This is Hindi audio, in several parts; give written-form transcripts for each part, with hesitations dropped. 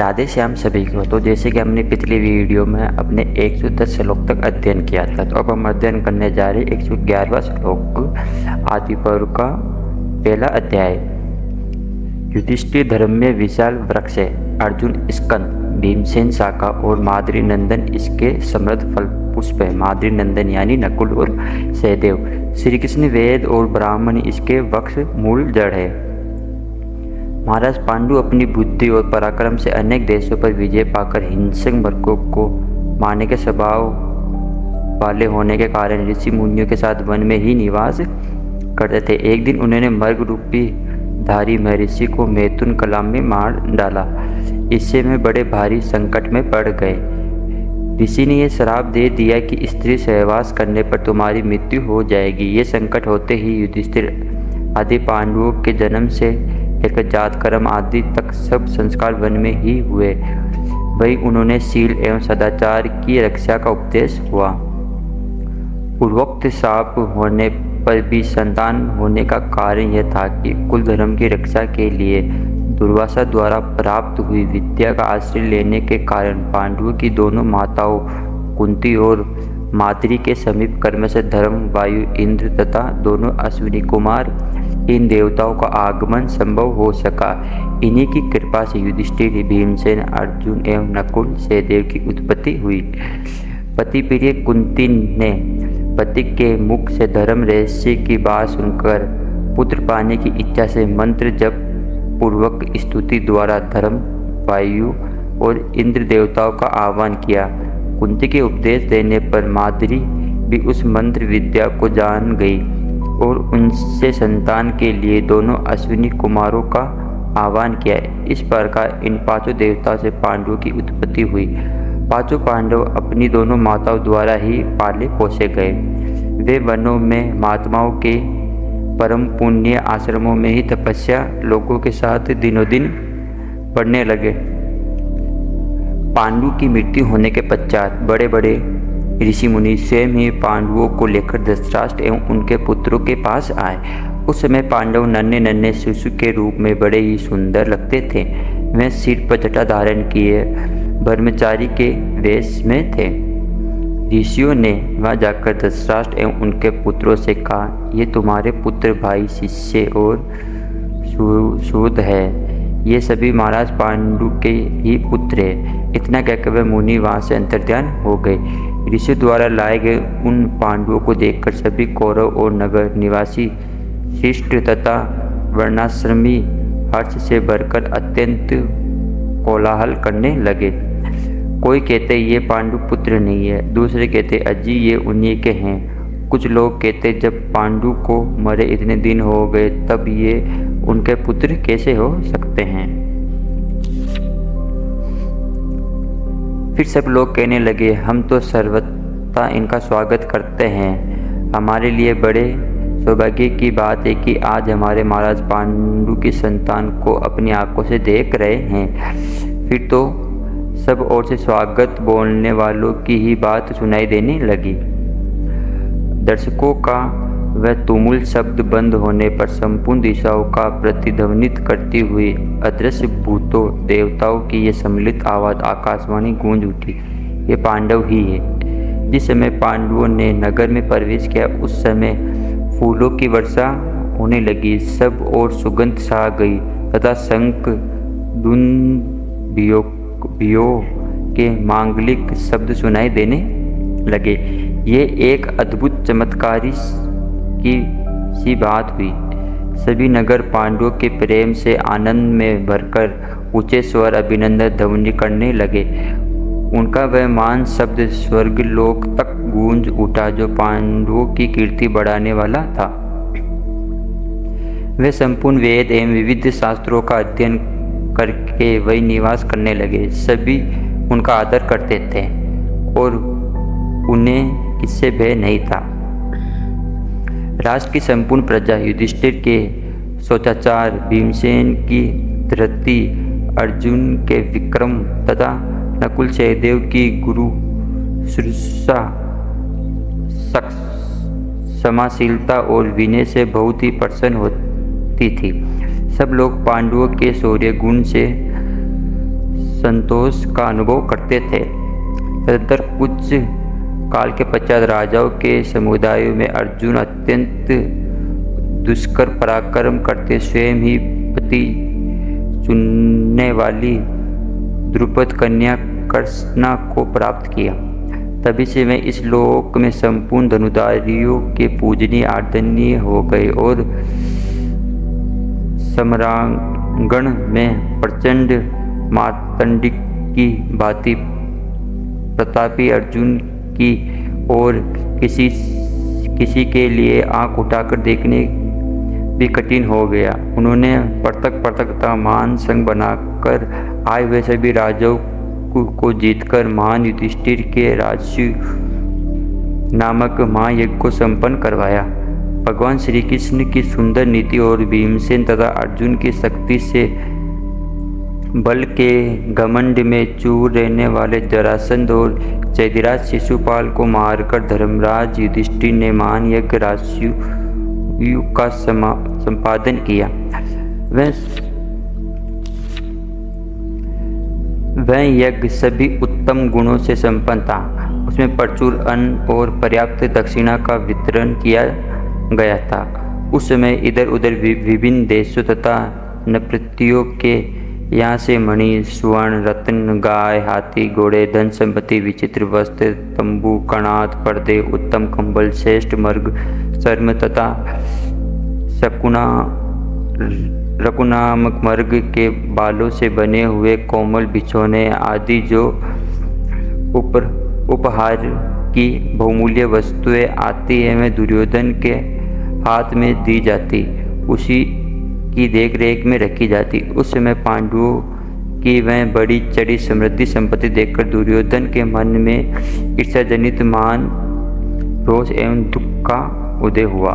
राधे श्याम सभी को। तो जैसे कि हमने पिछली वीडियो में अपने 110 श्लोक तक अध्ययन किया था, तो अब हम अध्ययन करने जा रहे 111वां श्लोक आदि पर्व का पहला अध्याय। युधिष्ठिर धर्म में विशाल वृक्ष है, अर्जुन स्कंद, भीमसेन शाखा और माद्री नंदन इसके समृद्ध फल पुष्प है। माद्री नंदन यानी नकुल और सहदेव। श्री कृष्ण वेद और ब्राह्मण इसके वृक्ष मूल जड़ है। महाराज पांडु अपनी बुद्धि और पराक्रम से अनेक देशों पर विजय पाकर हिंसक वर्गों को मारने के स्वभाव वाले होने के कारण ऋषि मुनियों के साथ वन में ही निवास करते थे। एक दिन उन्होंने मर्ग रूपी धारी महर्षि को मैथुन कला में मार डाला। इससे वे बड़े भारी संकट में पड़ गए। ऋषि ने यह श्राप दे दिया कि स्त्री सहवास करने पर तुम्हारी मृत्यु हो जाएगी। ये संकट होते ही युधिष्ठिर आदि पांडवों के जन्म से लेकर जात कर्म आदि तक सब संस्कार वन में ही हुए। वही उन्होंने शील एवं सदाचार की रक्षा का उपदेश हुआ। पूर्वोक्त शाप होने पर भी संतान होने का कारण यह था कि कुल धर्म की रक्षा के लिए दुर्वासा द्वारा प्राप्त हुई विद्या का आश्रय लेने के कारण पांडवों की दोनों माताओं कुंती और माद्री के समीप कर्म से धर्म, वायु, इंद्र तथा दोनों अश्विनी कुमार इन देवताओं का आगमन संभव हो सका। इन्हीं की कृपा से युधिष्ठिर, भीमसेन, अर्जुन एवं नकुल, सहदेव की उत्पत्ति हुई। पति प्रिय कुंती ने पति के मुख से धर्म रहस्य की बात सुनकर पुत्र पाने की इच्छा से मंत्र जप पूर्वक स्तुति द्वारा धर्म, वायु और इंद्र देवताओं का आह्वान किया। कुंती के उपदेश देने पर माद्री भी उस मंत्र विद्या को जान गई और उनसे संतान के लिए दोनों अश्विनी कुमारों का आह्वान किया। इस प्रकार इन पांचों देवताओं से पांडवों की उत्पत्ति हुई। पांचों पांडव अपनी दोनों माताओं द्वारा ही पाले पोसे गए। वे वनों में महात्माओं के परम पुण्य आश्रमों में ही तपस्या लोगों के साथ दिनों दिन बढ़ने लगे। पांडु की मृत्यु होने के पश्चात बड़े बड़े ऋषि मुनि स्वयं ही पांडवों को लेकर धृतराष्ट्र एवं उनके पुत्रों के पास आए। उस समय पांडव नन्हे नन्हे शिशु के रूप में बड़े ही सुंदर लगते थे। वे सिर पर जटा धारण किए ब्रह्मचारी के वेश में थे। ऋषियों ने वहां जाकर धृतराष्ट्र एवं उनके पुत्रों से कहा, ये तुम्हारे पुत्र, भाई, शिष्य और सूद है। ये सभी महाराज पांडु के ही पुत्र है। इतना कहकर वे मुनि वहाँ से अंतर्ध्यान हो गए। ऋषि द्वारा लाए गए उन पांडवों को देखकर सभी कौरव और नगर निवासी शिष्ट तथा वर्णाश्रमी हर्ष से भरकर अत्यंत कोलाहल करने लगे। कोई कहते ये पांडु पुत्र नहीं है, दूसरे कहते अजी ये उन्हीं के हैं। कुछ लोग कहते जब पांडु को मरे इतने दिन हो गए तब ये उनके पुत्र कैसे हो सकते हैं। फिर सब लोग कहने लगे, हम तो सर्वथा इनका स्वागत करते हैं। हमारे लिए बड़े सौभाग्य की बात है कि आज हमारे महाराज पांडु की संतान को अपनी आंखों से देख रहे हैं। फिर तो सब ओर से स्वागत बोलने वालों की ही बात सुनाई देने लगी। दर्शकों का वह तुमुल शब्द बंद होने पर संपूर्ण दिशाओं का प्रतिध्वनित करती हुई अदृश्य भूतों देवताओं की ये सम्मिलित आवाज़ आकाशवाणी गूंज उठी। ये पांडव ही है। जिस समय पांडवों ने नगर में प्रवेश किया उस समय फूलों की वर्षा होने लगी। सब ओर सुगंध छा गई तथा शंख, धुन, भियो के मांगलिक शब्द सुनाई देने लगे। ये एक अद्भुत चमत्कारी की सी बात हुई। सभी नगर पांडवों के प्रेम से आनंद में भरकर ऊंचे स्वर अभिनंदन ध्वनि करने लगे। उनका वह मान शब्द स्वर्गलोक तक गूंज उठा जो पांडवों की कीर्ति बढ़ाने वाला था। वे संपूर्ण वेद एवं विविध शास्त्रों का अध्ययन करके वही निवास करने लगे। सभी उनका आदर करते थे और उन्हें किससे भय नहीं था। राष्ट्र की संपूर्ण प्रजा युधिष्ठिर के सोचाचार, भीमसेन की धृति, अर्जुन के विक्रम तथा नकुल सहदेव की गुरु शुश्रूषा, क्षमाशीलता और विनय से बहुत ही प्रसन्न होती थी। सब लोग पांडवों के शौर्य गुण से संतोष का अनुभव करते थे। तदंतर कुछ काल के पश्चात राजाओं के समुदायों में अर्जुन अत्यंत दुष्कर पराक्रम करते स्वयं ही पति चुनने वाली द्रुपद कन्या कृष्णा को प्राप्त किया। तभी से वे इस लोक में संपूर्ण धनुधारियों के पूजनीय आदरणीय हो गए और सम्रांगण में प्रचंड मार्तंड की भांति प्रतापी अर्जुन की और किसी के लिए आंख उठाकर देखने भी कठिन हो गया। उन्होंने पृथक मान संग बनाकर आए हुए सभी राजाओं को जीतकर महान युधिष्ठिर के राजस्व नामक महायज्ञ को संपन्न करवाया। भगवान श्री कृष्ण की सुंदर नीति और भीमसेन तथा अर्जुन की शक्ति से बल के घमंड में चूर रहने वाले जरासंध और चैदिराज शिशुपाल को मारकर धर्मराज युधिष्ठिर ने महान यज्ञ राजस्व का संपादन किया। वह यज्ञ सभी उत्तम गुणों से संपन्न था। उसमें प्रचुर अन्न और पर्याप्त दक्षिणा का वितरण किया गया था। उस समय इधर उधर विभिन्न देशों तथा नृत्यों के यहाँ से मणि, स्वर्ण, रत्न, गाय, हाथी, घोड़े, धन संपत्ति, विचित्र वस्त्र, तंबू, कणाद, पर्दे, उत्तम कंबल, श्रेष्ठ मर्ग, शर्म तथा रकुनामक मर्ग के बालों से बने हुए कोमल बिछौने आदि जो उपहार की बहुमूल्य वस्तुएं आती है वे दुर्योधन के हाथ में दी जाती, उसी की देख रेख में रखी जाती। उस समय पांडवों की वह बड़ी चढ़ी समृद्धि संपत्ति देखकर दुर्योधन के मन में ईर्ष्याजनित महान रोष एवं दुख का उदय हुआ।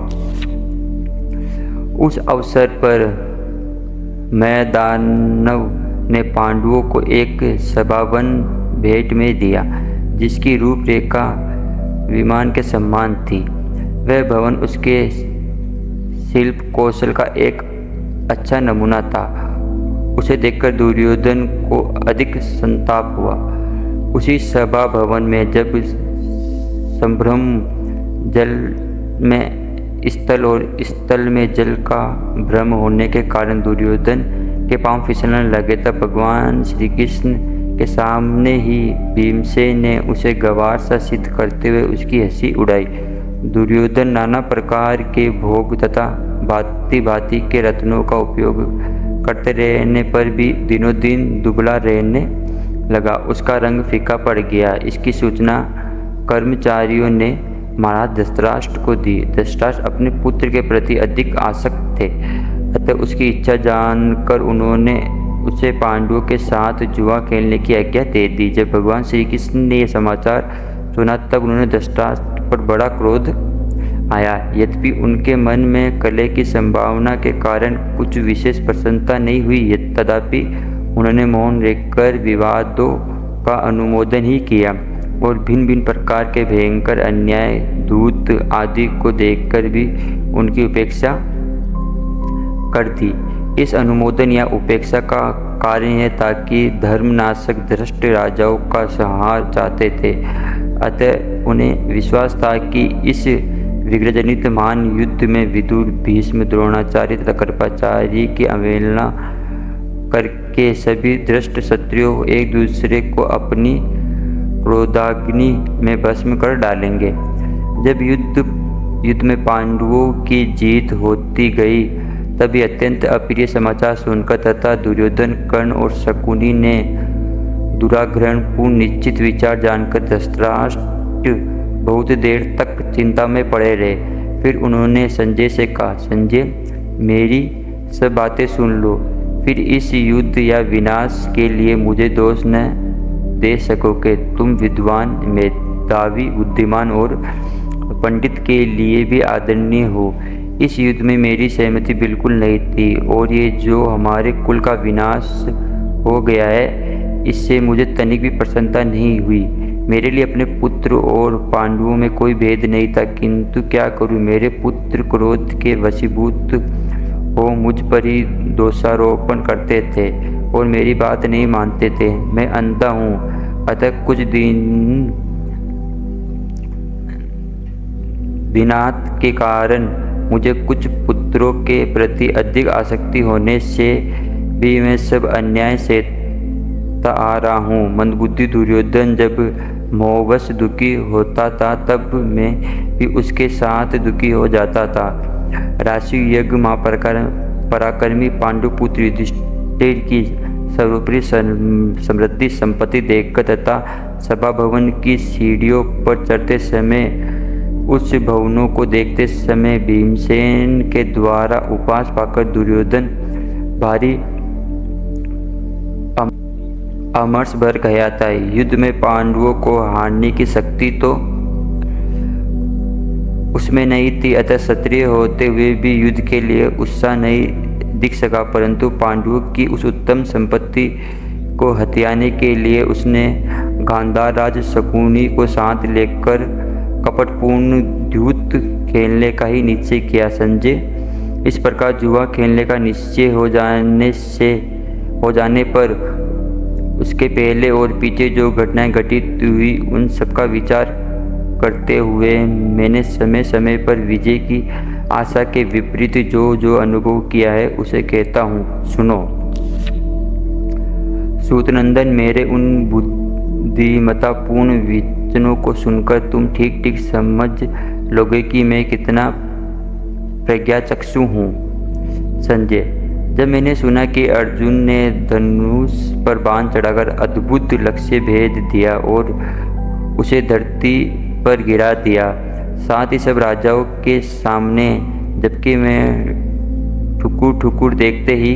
उस अवसर पर मैदानव ने पांडवों को एक सभावन भेंट में दिया जिसकी रूपरेखा विमान के समान थी। वह भवन उसके शिल्प कौशल का एक अच्छा नमूना था। उसे देखकर दुर्योधन को अधिक संताप हुआ। उसी सभा भवन में जब संभ्रम जल में स्थल और स्थल में जल का भ्रम होने के कारण दुर्योधन के पांव फिसलने लगे तब भगवान श्री कृष्ण के सामने ही भीमसेन ने उसे गवार सा सिद्ध करते हुए उसकी हंसी उड़ाई। दुर्योधन नाना प्रकार के भोग तथा भांति भांति के रत्नों का उपयोग करते रहने पर भी दिनों दिन दुबला रहने लगा। उसका रंग फीका पड़ गया। इसकी सूचना कर्मचारियों ने महाराज धृतराष्ट्र को दी। धृतराष्ट्र अपने पुत्र के प्रति अधिक आसक्त थे, अतः उसकी इच्छा जानकर उन्होंने उसे पांडवों के साथ जुआ खेलने की आज्ञा दे दी। जब भगवान श्री कृष्ण ने यह समाचार सुना तब उन्होंने धृतराष्ट्र पर बड़ा क्रोध आया। यद्यपि उनके मन में कलह की संभावना के कारण कुछ विशेष प्रसन्नता नहीं हुई, तथापि उन्होंने मौन रहकर विवादों का अनुमोदन ही किया और भिन्न भिन्न प्रकार के भयंकर अन्याय, दूत आदि को देखकर भी उनकी उपेक्षा कर दी। इस अनुमोदन या उपेक्षा का कारण यह था कि धर्मनाशक धृष्ट राजाओं का संहार चाहते थे, अतः उन्हें विश्वास था कि इस विग्रहजनित महान युद्ध में विदुर, भीष्म, द्रोणाचार्य तथा कृपाचार्य की अवहेलना करके सभी धृष्ट क्षत्रियों एक दूसरे को अपनी क्रोधाग्नि में भस्म कर डालेंगे। जब युद्ध में पांडवों की जीत होती गई तभी अत्यंत अप्रिय समाचार सुनकर तथा दुर्योधन, कर्ण और शकुनी ने दुराग्रहपूर्ण निश्चित विचार जानकर धृतराष्ट्र बहुत देर तक चिंता में पड़े रहे। फिर उन्होंने संजय से कहा, संजय, मेरी सब बातें सुन लो। फिर इस युद्ध या विनाश के लिए मुझे दोष न दे सकोगे। तुम विद्वान, मेधावी, बुद्धिमान और पंडित के लिए भी आदरणीय हो। इस युद्ध में मेरी सहमति बिल्कुल नहीं थी और ये जो हमारे कुल का विनाश हो गया है इससे मुझे तनिक भी प्रसन्नता नहीं हुई। मेरे लिए अपने पुत्र और पांडवों में कोई भेद नहीं था, किंतु क्या करूं, मेरे पुत्र क्रोध के वशीभूत हो मुझ पर ही दोषारोपण करते थे और मेरी बात नहीं मानते थे। मैं अंधा हूँ, अतः कुछ दिनात के कारण मुझे कुछ पुत्रों के प्रति अधिक आसक्ति होने से भी मैं सब अन्याय सहता आ रहा हूँ। मंदबुद्धि दुर्योधन जब मोहवश दुखी होता था तब मैं भी उसके साथ दुखी हो जाता था। राशि यज्ञ पराक्रमी पांडुपुत्र युधिष्ठिर की सर्वोपरि समृद्धि संपत्ति देखकर तथा सभा भवन की सीढ़ियों पर चढ़ते समय उस भवनों को देखते समय भीमसेन के द्वारा उपहास पाकर दुर्योधन भारी अमर्ष भर गया था। युद्ध में पांडवों को हारने की शक्ति तो उसमें नहीं थी, अतः क्षत्रिय होते हुए भी युद्ध के लिए उत्साह नहीं दिख सका। परंतु पांडवों की उस उत्तम संपत्ति को हथियाने के लिए उसने गांधार राज शकुनी को साथ लेकर कपटपूर्ण द्यूत खेलने का ही निश्चय किया। संजय, इस प्रकार जुआ खेलने का निश्चय हो जाने पर उसके पहले और पीछे जो घटनाएं घटित हुई उन सब का विचार करते हुए मैंने समय समय पर विजय की आशा के विपरीत जो अनुभव किया है उसे कहता हूँ, सुनो। सूतनंदन, मेरे उन बुद्धिमत्तापूर्ण वचनों को सुनकर तुम ठीक ठीक समझ लोगे कि मैं कितना प्रज्ञाचक्षु हूँ। संजय, जब मैंने सुना कि अर्जुन ने धनुष पर बाण चढ़ाकर अद्भुत लक्ष्य भेद दिया और उसे धरती पर गिरा दिया, साथ ही सब राजाओं के सामने, जबकि मैं ठुकुर ठुकुर देखते ही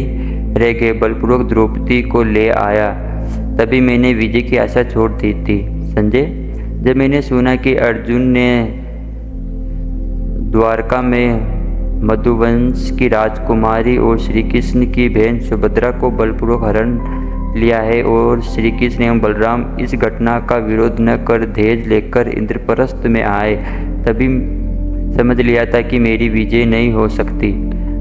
रह गए, बलपूर्वक द्रौपदी को ले आया, तभी मैंने विजय की आशा छोड़ दी थी। संजय, जब मैंने सुना कि अर्जुन ने द्वारका में मधुवंश की राजकुमारी और श्री कृष्ण की बहन सुभद्रा को बलपूर्वक हरण लिया है और श्री कृष्ण एवं बलराम इस घटना का विरोध न कर दहेज लेकर इंद्रप्रस्थ में आए, तभी समझ लिया था कि मेरी विजय नहीं हो सकती।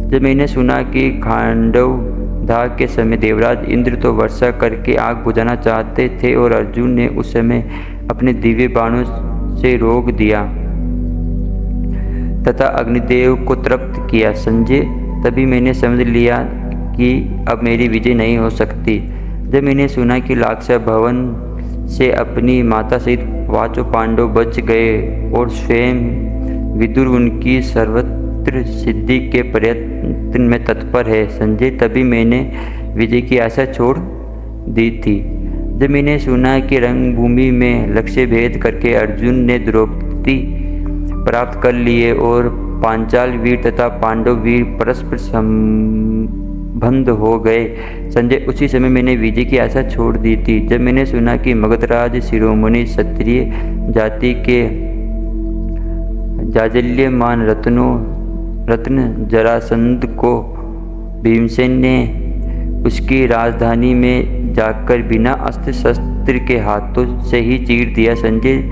जब मैंने सुना कि खांडव दाह के समय देवराज इंद्र तो वर्षा करके आग बुझाना चाहते थे और अर्जुन ने उस समय अपने दिव्य बाणों से रोक दिया तथा अग्निदेव को तृप्त किया। संजय, तभी मैंने समझ लिया कि अब मेरी विजय नहीं हो सकती। जब मैंने सुना कि लाक्षा भवन से अपनी माता सहित 5 पांडव बच गए और स्वयं विदुर उनकी सर्वत्र सिद्धि के प्रयत्न में तत्पर है, संजय, तभी मैंने विजय की आशा छोड़ दी थी। जब मैंने सुना कि रंगभूमि में लक्ष्य भेद करके अर्जुन ने द्रौपदी प्राप्त कर लिए और पांचाल वीर तथा पांडव वीर परस्पर संबंध हो गए, संजय, उसी समय मैंने विजय की आशा छोड़ दी थी। जब मैंने सुना कि मगधराज शिरोमणि क्षत्रिय जाति के जाजल्यमान रत्न जरासंध को भीमसेन ने उसकी राजधानी में जाकर बिना अस्त्र शस्त्र के हाथों से ही चीर दिया, संजय,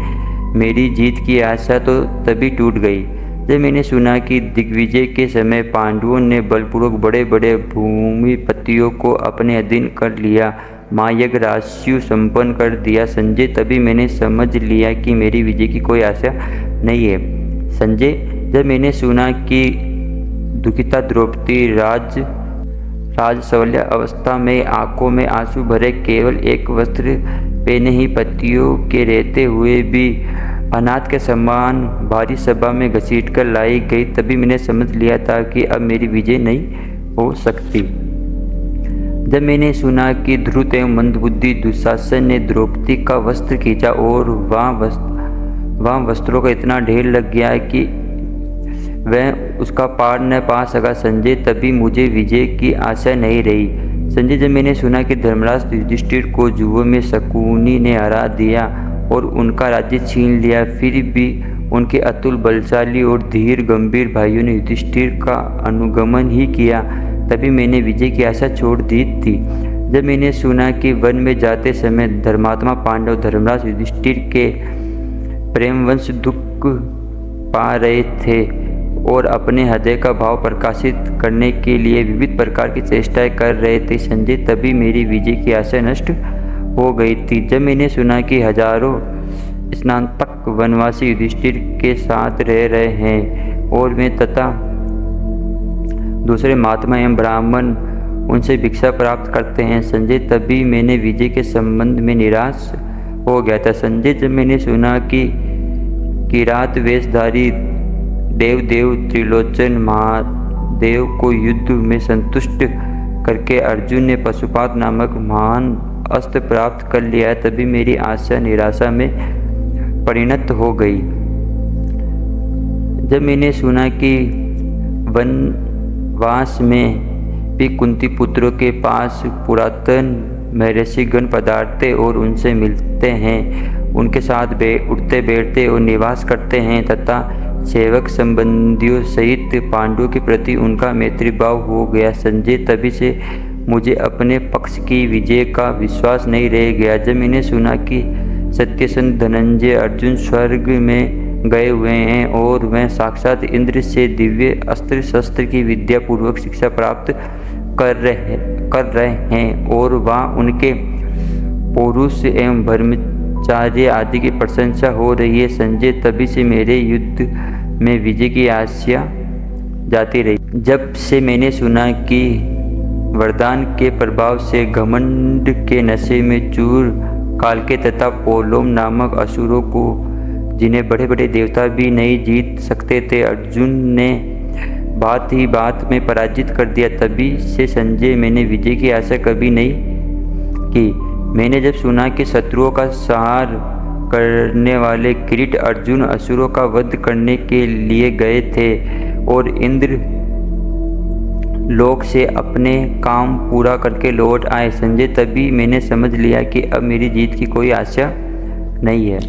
मेरी जीत की आशा तो तभी टूट गई। जब मैंने सुना कि दिग्विजय के समय पांडवों ने बलपूर्वक बड़े बड़े भूमिपतियों को अपने अधीन कर लिया, महायज्ञ राशियों संपन्न कर दिया, संजय, तभी मैंने समझ लिया कि मेरी विजय की कोई आशा नहीं है। संजय, जब मैंने सुना कि दुखिता द्रौपदी राजसवल्य अवस्था में आंखों में आंसू भरे केवल एक वस्त्र पहने ही पतियों के रहते हुए भी अनाथ के समान भारी सभा में घसीट कर लाई गई, तभी मैंने समझ लिया था कि अब मेरी विजय नहीं हो सकती। जब मैंने सुना कि ध्रुव एवं मंदबुद्धि दुशासन ने द्रौपदी का वस्त्र खींचा और वहाँ वस्त्रों का इतना ढेर लग गया कि वह उसका पार न पा सका, संजय, तभी मुझे विजय की आशा नहीं रही। संजय, जब मैंने सुना कि धर्मराज युधिष्ठिर को जुओं में शकुनी ने हरा दिया और उनका राज्य छीन लिया, फिर भी उनके अतुल बलशाली और धीर गंभीर भाइयों ने युधिष्ठिर का अनुगमन ही किया, तभी मैंने विजय की आशा छोड़ दी थी। जब मैंने सुना कि वन में जाते समय धर्मात्मा पांडव धर्मराज युधिष्ठिर के प्रेमवंश दुख पा रहे थे और अपने हृदय का भाव प्रकाशित करने के लिए विविध प्रकार की चेष्टाएं कर रहे थे संजय, तभी मेरी विजय की आशा नष्ट हो गई थी। जब मैंने सुना कि हजारों स्नातक वनवासी युधिष्ठिर के साथ रह रहे हैं और वे तथा दूसरे महात्मा एवं ब्राह्मण उनसे भिक्षा प्राप्त करते हैं संजय, तभी मैंने विजय के संबंध में निराश हो गया था संजय। जब मैंने सुना कि किरात वेशधारी देवदेव त्रिलोचन महादेव को युद्ध में संतुष्ट करके अर्जुन ने पशुपात नामक महान अस्त्र प्राप्त कर लिया, तभी मेरी आशा निराशा में परिणत हो गई। जब मैंने सुना कि वनवास में भी कुंती पुत्रों के पास पुरातन महर्षि गण पधारते और उनसे मिलते हैं, उनके साथ उठते बैठते और निवास करते हैं तथा सेवक संबंधियों सहित पांडवों के प्रति उनका मैत्री भाव हो गया संजय, तभी से मुझे अपने पक्ष की विजय का विश्वास नहीं रह गया। जब मैंने सुना कि सत्यसंध धनंजय अर्जुन स्वर्ग में गए हुए हैं और वह साक्षात इंद्र से दिव्य अस्त्र शस्त्र की विद्या पूर्वक शिक्षा प्राप्त कर रहे हैं और वहाँ उनके पौरुष एवं ब्रह्मचार्य आदि की प्रशंसा हो रही है संजय, तभी से मेरे युद्ध में विजय की आशा जाती रही। जब से मैंने सुना कि वरदान के प्रभाव से घमंड के नशे में चूर कालके तथा पोलोम नामक असुरों को, जिन्हें बड़े बड़े देवता भी नहीं जीत सकते थे, अर्जुन ने बात ही बात में पराजित कर दिया, तभी से संजय मैंने विजय की आशा कभी नहीं की। मैंने जब सुना कि शत्रुओं का संहार करने वाले किरीट अर्जुन असुरों का वध करने के लिए गए थे और इंद्र लोक से अपने काम पूरा करके लौट आए संजय, तभी मैंने समझ लिया कि अब मेरी जीत की कोई आशा नहीं है।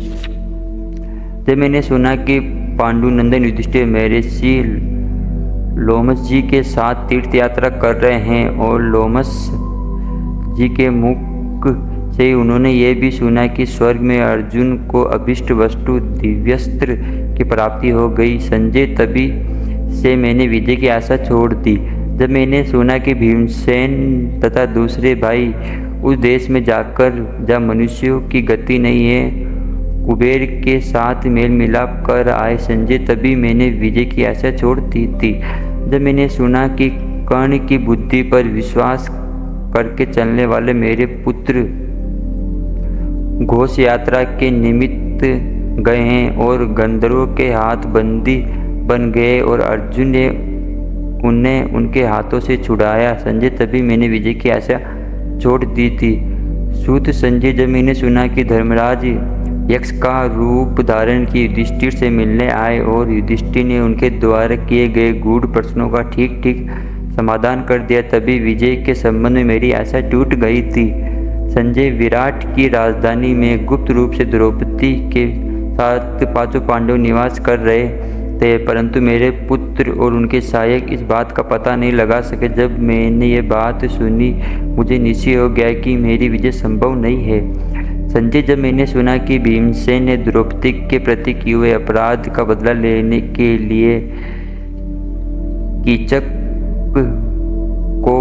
जब मैंने सुना कि पांडुनंदन युधिष्ठिर महर्षि लोमस जी के साथ तीर्थ यात्रा कर रहे हैं और लोमस जी के मुख से उन्होंने ये भी सुना कि स्वर्ग में अर्जुन को अभिष्ट वस्तु दिव्यस्त्र की प्राप्ति हो गई संजय, तभी से मैंने विजय की आशा छोड़ दी। जब मैंने सुना कि भीमसेन तथा दूसरे भाई उस देश में जाकर जहाँ मनुष्यों की गति नहीं है, कुबेर के साथ मेल मिलाप कर आए संजय, तभी मैंने विजय की आशा छोड़ दी थी। जब मैंने सुना कि कर्ण की बुद्धि पर विश्वास करके चलने वाले मेरे पुत्र घोष यात्रा के निमित्त गए हैं और गंधर्वों के हाथ बंदी बन गए और अर्जुन ने उन्हें उनके हाथों से छुड़ाया संजय, तभी मैंने विजय की आशा छोड़ दी थी। सूत संजय, जब मैंने सुना कि धर्मराज यक्ष का रूप धारण की युधिष्ठिर से मिलने आए और युधिष्ठिर ने उनके द्वारा किए गए गूढ़ प्रश्नों का ठीक ठीक समाधान कर दिया, तभी विजय के संबंध में मेरी आशा टूट गई थी संजय। विराट की राजधानी में गुप्त रूप से द्रौपदी के साथ पांचों पांडव निवास कर रहे थे, परंतु मेरे पुत्र और उनके सहायक इस बात का पता नहीं लगा सके। जब मैंने ये बात सुनी मुझे निश्चय हो गया कि मेरी विजय संभव नहीं है संजय। जब मैंने सुना कि भीमसेन ने द्रौपदी के प्रति किए हुए अपराध का बदला लेने के लिए कीचक को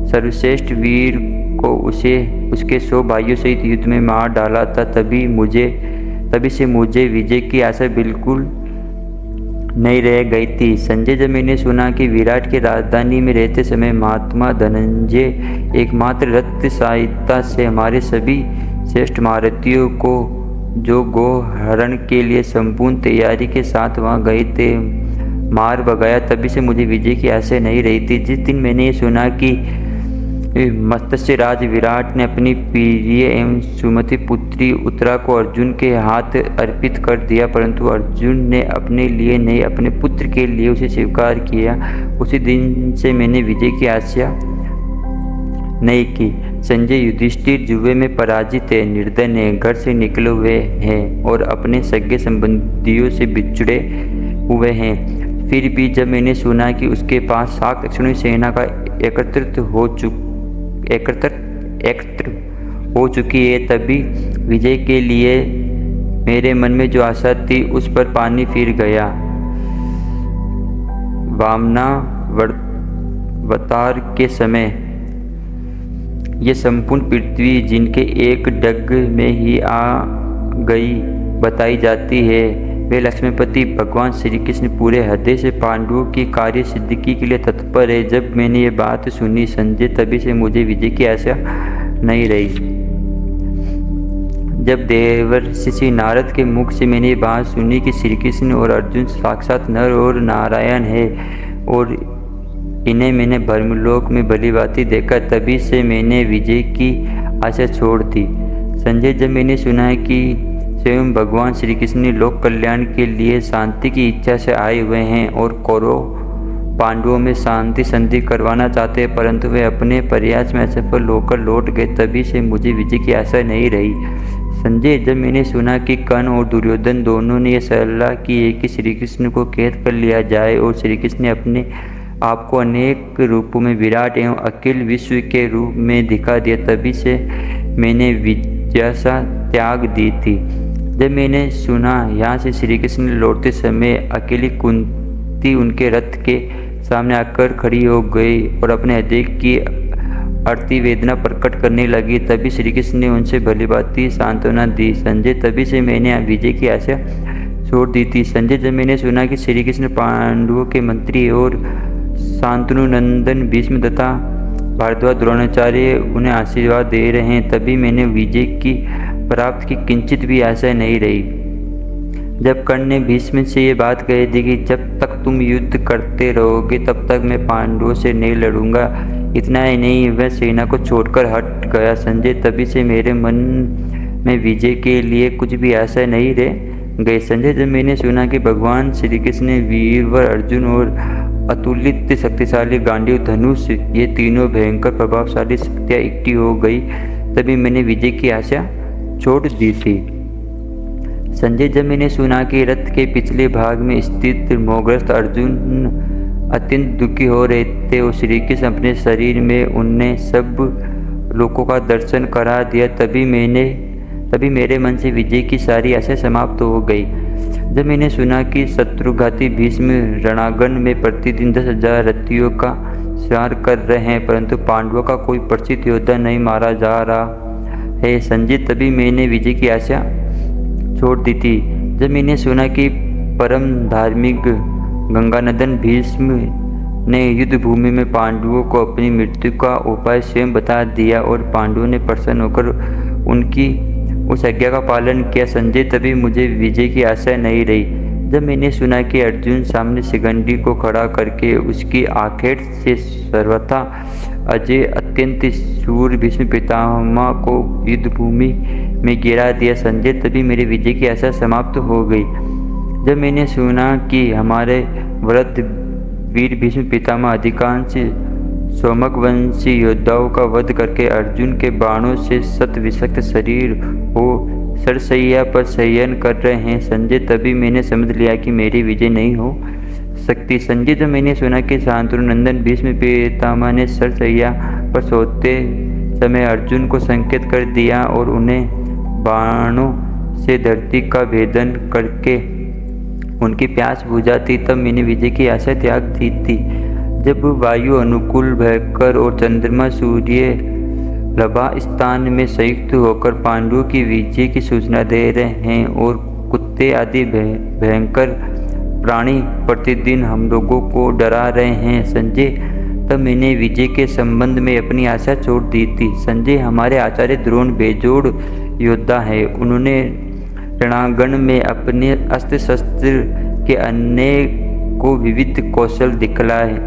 सर्वश्रेष्ठ वीर को उसके 100 भाइयों सहित युद्ध में मार डाला था, तभी से मुझे विजय की आशा बिल्कुल नहीं रह गई थी संजय। जब मैंने सुना कि विराट की राजधानी में रहते समय महात्मा धनंजय एकमात्र रथ सहायता से हमारे सभी श्रेष्ठ महारथियों को, जो गो हरण के लिए संपूर्ण तैयारी के साथ वहां गए थे, मार भगाया, तभी से मुझे विजय की आशा नहीं रही थी। जिस दिन मैंने ये सुना कि मत्स्य राज विराट ने अपनी प्रिय एवं सुमति पुत्री उत्तरा को अर्जुन के हाथ अर्पित कर दिया, परंतु अर्जुन ने अपने लिए नहीं अपने पुत्र के लिए उसे स्वीकार किया, उसी दिन से मैंने विजय की आशा नहीं की संजय। युधिष्ठिर जुए में पराजित है, निर्धन है, घर से निकले हुए हैं और अपने सगे संबंधियों से बिछड़े हुए हैं। फिर भी जब मैंने सुना कि उसके पास 7 दक्षिणी सेना का एकत्र हो चुकी है, तभी विजय के लिए मेरे मन में जो आशा थी उस पर पानी फिर गया। वामनावतार के समय ये संपूर्ण पृथ्वी जिनके एक डग में ही आ गई बताई जाती है, वे लक्ष्मीपति भगवान श्री कृष्ण पूरे हृदय से पांडवों की कार्य सिद्धि के लिए तत्पर है। जब मैंने ये बात सुनी संजय, तभी से मुझे विजय की आशा नहीं रही। जब देवर्षि नारद के मुख से मैंने ये बात सुनी कि श्री कृष्ण और अर्जुन साक्षात नर और नारायण है और इन्हें मैंने ब्रह्मलोक में भलीभांति देखा, तभी से मैंने विजय की आशा छोड़ दी। संजय, जब मैंने सुना है कि स्वयं भगवान श्री कृष्ण लोक कल्याण के लिए शांति की इच्छा से आए हुए हैं और कौरव पांडवों में शांति संधि करवाना चाहते हैं, परंतु वे अपने प्रयास में असफल होकर लौट गए, तभी से मुझे विजय की आशा नहीं रही। संजय, जब मैंने सुना कि कर्ण और दुर्योधन दोनों ने यह सलाह की है कि श्री कृष्ण को कैद कर लिया जाए और श्री कृष्ण ने अपने आपको अनेक रूपों में विराट एवं अखिल विश्व के रूप में दिखा दिया, तभी से मैंने जिज्ञासा त्याग दी थी। जब मैंने सुना यहाँ से श्री कृष्ण लौटते समय अकेली कुंती उनके रथ के सामने आकर खड़ी हो गई और अपने हृदय की अति वेदना प्रकट करने लगी, तभी श्री कृष्ण ने उनसे भलीभांति सांत्वना दी। संजय, तभी से मैंने विजय की आशा छोड़ दी थी। संजय, जब मैंने सुना कि श्री कृष्ण पांडवों के मंत्री और शांतनु नंदन भीष्म तथा भारद्वाज द्रोणाचार्य उन्हें आशीर्वाद दे रहे हैं, तभी मैंने विजय की प्राप्त की किंचित भी आशा नहीं रही। जब कर्ण ने भीष्म से ये बात कही थी कि जब तक तुम युद्ध करते रहोगे तब तक मैं पांडवों से नहीं लड़ूंगा, इतना ही नहीं वह सेना को छोड़कर हट गया। संजय, तभी से मेरे मन में विजय के लिए कुछ भी आशा नहीं रह गई। संजय, जब मैंने सुना कि भगवान श्री कृष्ण ने वीरवर अर्जुन और अतुलित शक्तिशाली गांडीव धनुष ये तीनों भयंकर प्रभावशाली शक्तियाँ इकट्ठी हो गई, तभी मैंने विजय की आशा छोड़ दी थी। संजय, जब मैंने सुना कि रथ के पिछले भाग में स्थित मोहग्रस्त अर्जुन अत्यंत दुखी हो रहे थे और श्री कृष्ण अपने शरीर में उन्हें सब लोगों का दर्शन करा दिया, तभी मेरे मन से विजय की सारी आशा समाप्त हो गई। जब मैंने सुना कि शत्रुघाती भीष्म रणांगण में प्रतिदिन 10,000 रथियों का संहार कर रहे हैं, परंतु पांडवों का कोई प्रसिद्ध योद्धा नहीं मारा जा रहा है संजय, तभी मैंने विजय की आशा छोड़ दी थी। जब मैंने सुना कि परम धार्मिक गंगानंदन भीष्म ने युद्ध भूमि में पांडवों को अपनी मृत्यु का उपाय स्वयं बता दिया और पांडवों ने प्रसन्न होकर उनकी उस आज्ञा का पालन किया संजय, तभी मुझे विजय की आशा नहीं रही। जब मैंने सुना कि अर्जुन सामने शिखंडी को खड़ा करके उसकी आखेट से सर्वथा अजय अत्यंत शूर भीष्म पितामह को युद्ध भूमि में गिरा दिया संजय, तभी मेरी विजय की आशा समाप्त हो गई। जब मैंने सुना कि हमारे वृद्ध वीर भीष्म पितामह अधिकांश सोमकवंशी योद्धाओं का वध करके अर्जुन के बाणों से शत विषक्त शरीर हो सरसैया पर शयन कर रहे हैं संजय, तभी मैंने समझ लिया कि मेरी विजय नहीं हो सकती। संजय, जब मैंने सुना कि शांतनु नंदन भीष्म पितामह ने सरसैया पर सोते समय अर्जुन को संकेत कर दिया और उन्हें बाणों से धरती का भेदन करके उनकी प्यास बुझाती, तब मैंने विजय की आशा त्याग दी थी। जब वायु अनुकूल भयकर और चंद्रमा सूर्य लभा स्थान में संयुक्त होकर पांडवों की विजय की सूचना दे रहे हैं और कुत्ते आदि भयंकर प्राणी प्रतिदिन हम लोगों को डरा रहे हैं संजय, तब मैंने विजय के संबंध में अपनी आशा छोड़ दी थी। संजय, हमारे आचार्य द्रोण बेजोड़ योद्धा है, उन्होंने रणांगण में अपने अस्त्र शस्त्र के अनेक को विविध कौशल दिखलाए,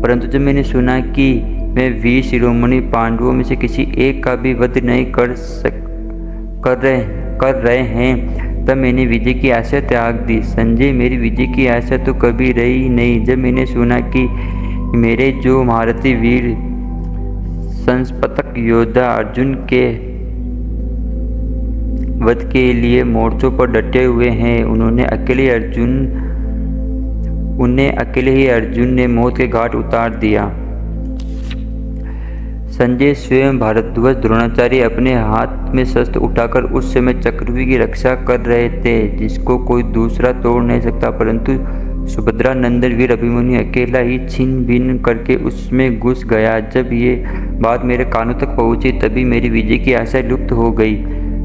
परंतु जब मैंने सुना कि वे वीर शिरोमणि पांडवों में से किसी एक का भी वध नहीं कर रहे हैं, तब मैंने विजय की आशा त्याग दी। संजय, मेरी विजय की आशा तो कभी रही नहीं। जब मैंने सुना कि मेरे जो महारथी वीर संस्पतक योद्धा अर्जुन के वध के लिए मोर्चों पर डटे हुए हैं, उन्हें अकेले ही अर्जुन ने मौत के घाट उतार दिया। संजय, स्वयं भारद्वाज द्रोणाचार्य अपने हाथ में शस्त्र उठाकर उस समय चक्रव्यूह की रक्षा कर रहे थे जिसको कोई दूसरा तोड़ नहीं सकता, परंतु सुभद्रा नंदन वीर अभिमन्यु अकेला ही छिन भिन करके उसमें घुस गया। जब ये बात मेरे कानों तक पहुंची तभी मेरी विजय की आशा लुप्त हो गई।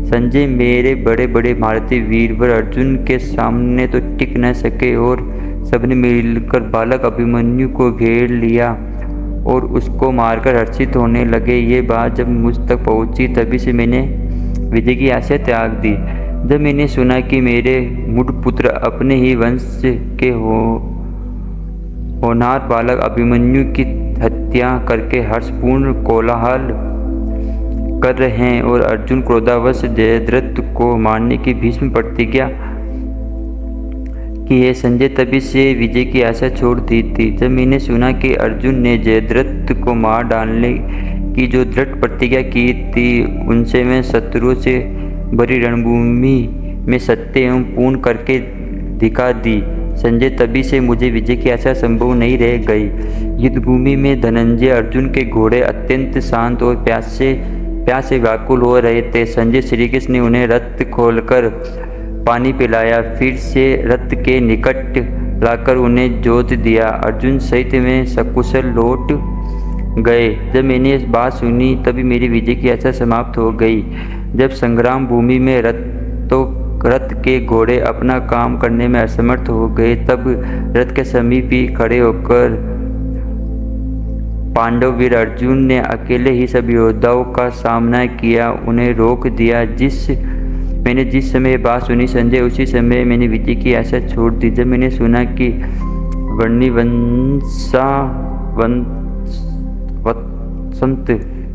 संजय मेरे बड़े बड़े भारतीय वीरवर अर्जुन के सामने तो टिक न सके और सबने मिलकर बालक अभिमन्यु को घेर लिया और उसको मारकर हर्षित होने लगे। ये बात जब मुझ तक पहुंची तभी से मैंने विजय की आशा त्याग दी। जब मैंने सुना कि मेरे मूढ़ पुत्र अपने ही वंश के होनहार बालक अभिमन्यु की हत्या करके हर्षपूर्ण कोलाहल कर रहे हैं और अर्जुन क्रोधावश जयद्रथ को मारने की भीष्म प्रतिज्ञा की है, संजय तभी से विजय की आशा छोड़ दी थी। जब मैंने सुना कि अर्जुन ने जयद्रथ को मार डालने की जो दृढ़ प्रतिज्ञा की थी उनसे मैं शत्रुओं से भरी रणभूमि में सत्य एवं पूर्ण करके दिखा दी, संजय तभी से मुझे विजय की आशा संभव नहीं रह गई। युद्धभूमि में धनंजय अर्जुन के घोड़े अत्यंत शांत और प्यास से व्याकुल हो रहे थे। संजय श्री कृष्ण ने उन्हें रथ खोलकर पानी पिलाया, फिर से रथ के निकट लाकर उन्हें जोत दिया। अर्जुन सहित में सकुशल लौट गए। जब मैंने इस बात सुनी तभी मेरी विजय की आशा समाप्त हो गई। जब संग्राम भूमि में रथ के घोड़े अपना काम करने में असमर्थ हो गए तब रथ के समीप ही खड़े होकर पांडव वीर अर्जुन ने अकेले ही सब योद्धाओं का सामना किया, उन्हें रोक दिया। मैंने जिस समय बात सुनी संजय उसी समय मैंने विजय की आशा छोड़ दी। जब मैंने सुना कि वत्संत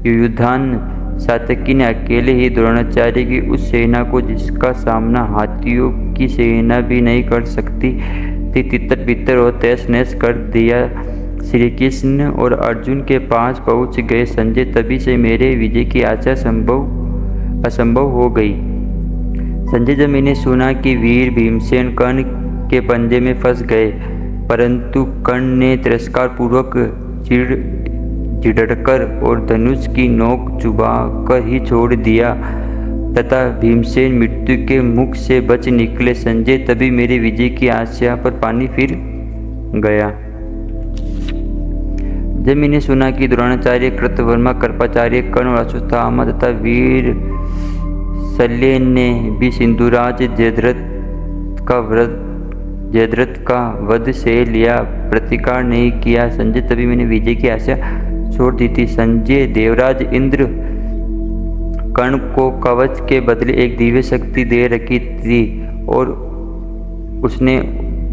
युयुधान सात्यकी ने अकेले ही द्रोणाचार्य की उस सेना को जिसका सामना हाथियों की सेना भी नहीं कर सकती थी तितर बितर और तहस नहस कर दिया, श्री कृष्ण और अर्जुन के पास पहुंच गए। संजय तभी से मेरे विजय की आशा असंभव हो गई। संजय जब मैंने सुना कि वीर भीमसेन कर्ण के पंजे में फंस गए परंतु कर्ण ने तिरस्कार पूर्वक झिड़कर और धनुष की नोक चुबाकर ही छोड़ दिया तथा भीमसेन मृत्यु के मुख से बच निकले, संजय तभी मेरी विजय की आशा पर पानी फिर गया। जब मैंने सुना कि द्रोणाचार्य, कृतवर्मा, कृपाचार्य, कर्ण और अश्वत्थामा तथा वीर शल्य ने भी सिंधुराज जयद्रथ का वध से लिया, प्रतिकार नहीं किया, संजय तभी मैंने विजय की आशा छोड़ दी थी। संजय देवराज इंद्र कर्ण को कवच के बदले एक दिव्य शक्ति दे रखी थी और उसने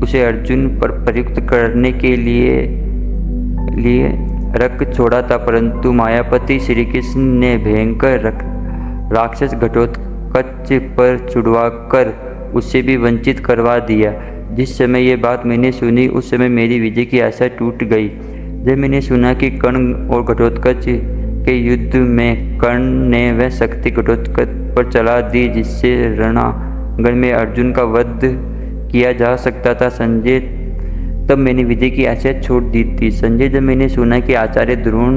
उसे अर्जुन पर प्रयुक्त करने के लिए रख छोड़ा था, परंतु मायापति श्री कृष्ण ने भयंकर राक्षस घटोत्कच पर छुड़वाकर उससे भी वंचित करवा दिया। जिस समय ये बात मैंने सुनी उस समय मेरी विजय की आशा टूट गई। जब मैंने सुना कि कर्ण और घटोत्कच के युद्ध में कर्ण ने वह शक्ति घटोत्कच पर चला दी जिससे रणांगण में अर्जुन का वध किया जा सकता था, संजय तब मैंने विजय की आशा छोड़ दी थी। संजय जब मैंने सुना कि आचार्य द्रोण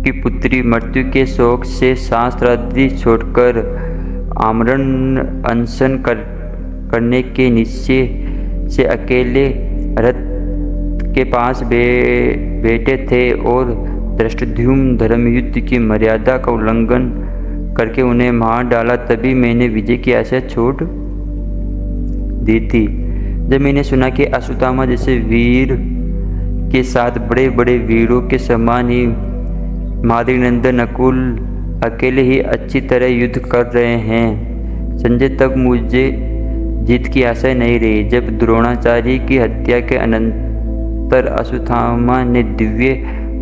की पुत्री मृत्यु के शोक से शास्त्र आदि छोड़कर आमरण अनशन करने के निश्चय से अकेले रथ के पास बैठे थे और धृष्टद्युम्न धर्मयुद्ध की मर्यादा का उल्लंघन करके उन्हें मार डाला, तभी मैंने विजय की आशा छोड़ दी थी। जब मैंने सुना कि अश्वत्थामा जैसे वीर के साथ बड़े बड़े वीरों के समान ही माद्रीनंदन नकुल अकेले ही अच्छी तरह युद्ध कर रहे हैं, संजय तब मुझे जीत की आशा नहीं रही। जब द्रोणाचार्य की हत्या के अनंतर अश्वत्थामा ने दिव्य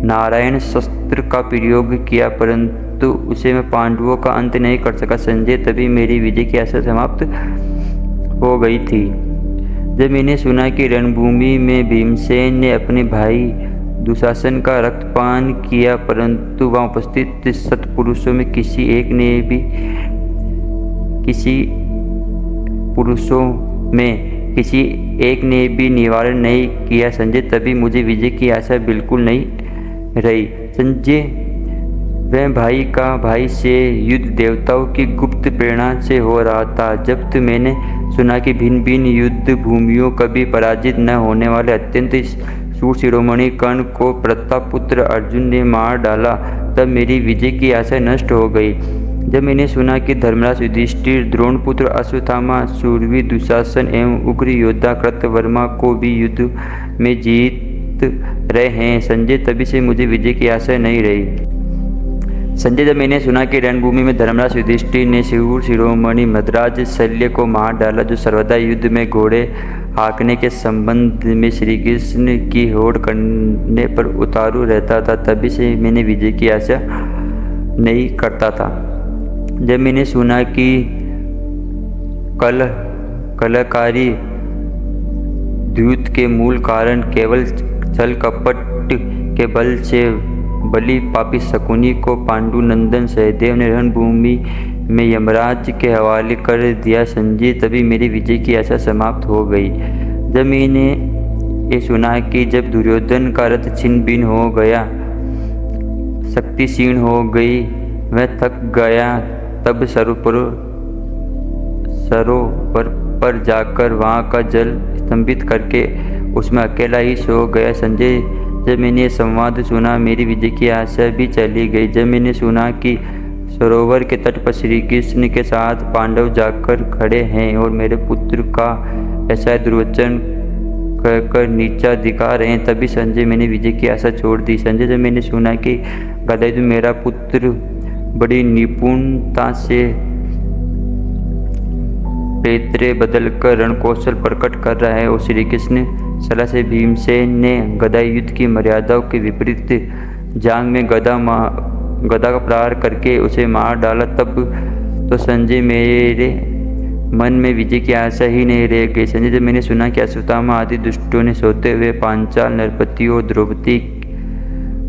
नारायण शस्त्र का प्रयोग किया परंतु उसे मैं पांडवों का अंत नहीं कर सका, संजय तभी मेरी विजय की आशा समाप्त हो गई थी। जब मैंने सुना कि रणभूमि में भीमसेन ने अपने भाई दुशासन का रक्तपान किया परंतु वहाँ उपस्थित सत्पुरुषों में किसी एक ने भी निवारण नहीं किया, संजय तभी मुझे विजय की आशा बिल्कुल नहीं रही। संजय वह भाई का भाई से युद्ध देवताओं की गुप्त प्रेरणा से हो रहा था। जब मैंने सुना कि भिन्न भिन्न युद्ध भूमियों कभी पराजित न होने वाले अत्यंत शूर शिरोमणि कर्ण को प्रतापपुत्र अर्जुन ने मार डाला, तब मेरी विजय की आशा नष्ट हो गई। जब मैंने सुना कि धर्मराज युधिष्ठिर, द्रोणपुत्र अश्वत्थामा, शूरवीर दुशासन एवं उग्र योद्धा कृतवर्मा को भी युद्ध में जीत रहे हैं संजय, तभी से मुझे विजय की आशा नहीं रही। संजय, जब मैंने सुना कि रणभूमि में धर्मराज युधिष्ठिर ने शूर शिरोमणि मद्राज शल्य को मार डाला, जो सर्वदा युद्ध में घोड़े हाँकने के संबंध में श्री कृष्ण की होड़ करने पर उतारू रहता था, तभी से मैंने विजय की आशा नहीं करता था। जब मैंने सुना कि कलहकारी द्यूत के मूल कारण केवल छल कपट के बल से बलि पापी शकुनी को पांडु नंदन सहदेव ने रणभूमि में यमराज के हवाले कर दिया संजय, तभी मेरी विजय की आशा समाप्त हो गई। जब मैंने ये सुना कि जब दुर्योधन का रथ छिन्न भिन्न हो गया, शक्ति क्षीण हो गई, वह थक गया, तब सरोवर पर जाकर वहाँ का जल स्तंभित करके उसमें अकेला ही सो गया संजय। जब मैंने संवाद सुना, मेरी विजय की आशा भी चली गई। जब मैंने सुना कि सरोवर के तट पर श्री कृष्ण के साथ पांडव जाकर खड़े हैं और मेरे पुत्र का ऐसा दुर्वचन कहकर नीचा दिखा रहे हैं, तभी संजय मैंने विजय की आशा छोड़ दी। संजय, जब मैंने सुना कि गदायुध मेरा पुत्र बड़ी निपुणता से पैतरे बदलकर रणकौशल प्रकट कर रहा है और श्री कृष्ण सलाह से भीमसेन ने गदा युद्ध की मर्यादाओं के विपरीत जांग में गदा का प्रहार करके उसे मार डाला, तब तो संजय मेरे मन में विजय की आशा ही नहीं रह गई। संजय, जब मैंने सुना कि अश्वत्थामा आदि दुष्टों ने सोते हुए पांचाल नरपति और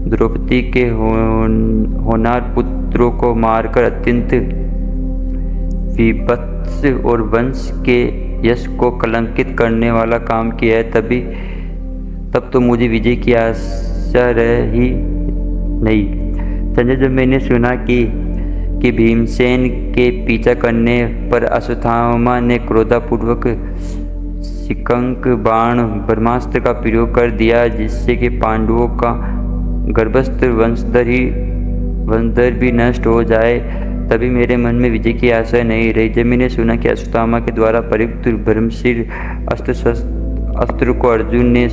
द्रौपदी के होनार पुत्रों को मारकर अत्यंत विभत्स और वंश के यश को कलंकित करने वाला काम किया है, तब तो मुझे विजय की आशा रही नहीं। संजय, जब मैंने सुना कि भीमसेन के पीछा करने पर अश्वत्थामा ने क्रोधापूर्वक शिकंक बाण ब्रह्मास्त्र का प्रयोग कर दिया, जिससे कि पांडवों का गर्भस्थ वंशधर भी नष्ट हो जाए, तभी मेरे मन में विजय की आशा नहीं रही। जब मैंने सुना कि अश्वत्थामा के द्वारा प्रयुक्त ब्रह्मशीर अस्त्र को अर्जुन ने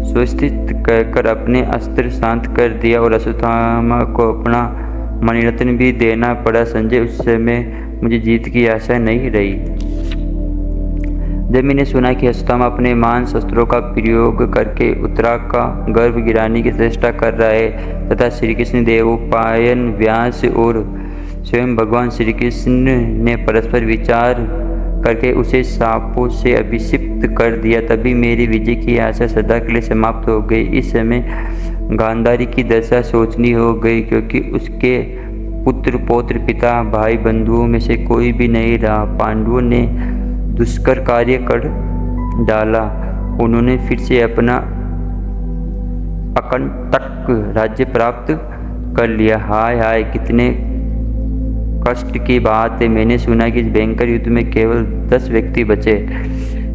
स्वस्तित कहकर अपने अस्त्र शांत कर दिया और अश्वत्थामा को अपना मणिरत्न भी देना पड़ा संजय, उस समय मुझे जीत की आशा नहीं रही। जब मैंने सुना कि अश्वत्थामा अपने मान शस्त्रों का प्रयोग करके उत्तरा का गर्भ गिराने की चेष्टा कर रहा है तथा श्री कृष्ण देवोपायन व्यास और स्वयं भगवान श्री कृष्ण ने परस्पर विचार करके उसे शापों से अभिषिक्त कर दिया, तभी मेरी विजय की आशा सदा के लिए समाप्त हो गई। इस समय गांधारी की दशा सोचनी हो गई, क्योंकि उसके पुत्र पौत्र पिता भाई बंधुओं में से कोई भी नहीं रहा। पांडवों ने दुष्कर कार्य कर डाला, उन्होंने फिर से अपना अकंटक राज्य प्राप्त कर लिया। हाय हाय, कितने कष्ट की बात है। मैंने सुना कि इस भयंकर युद्ध में केवल 10 व्यक्ति बचे।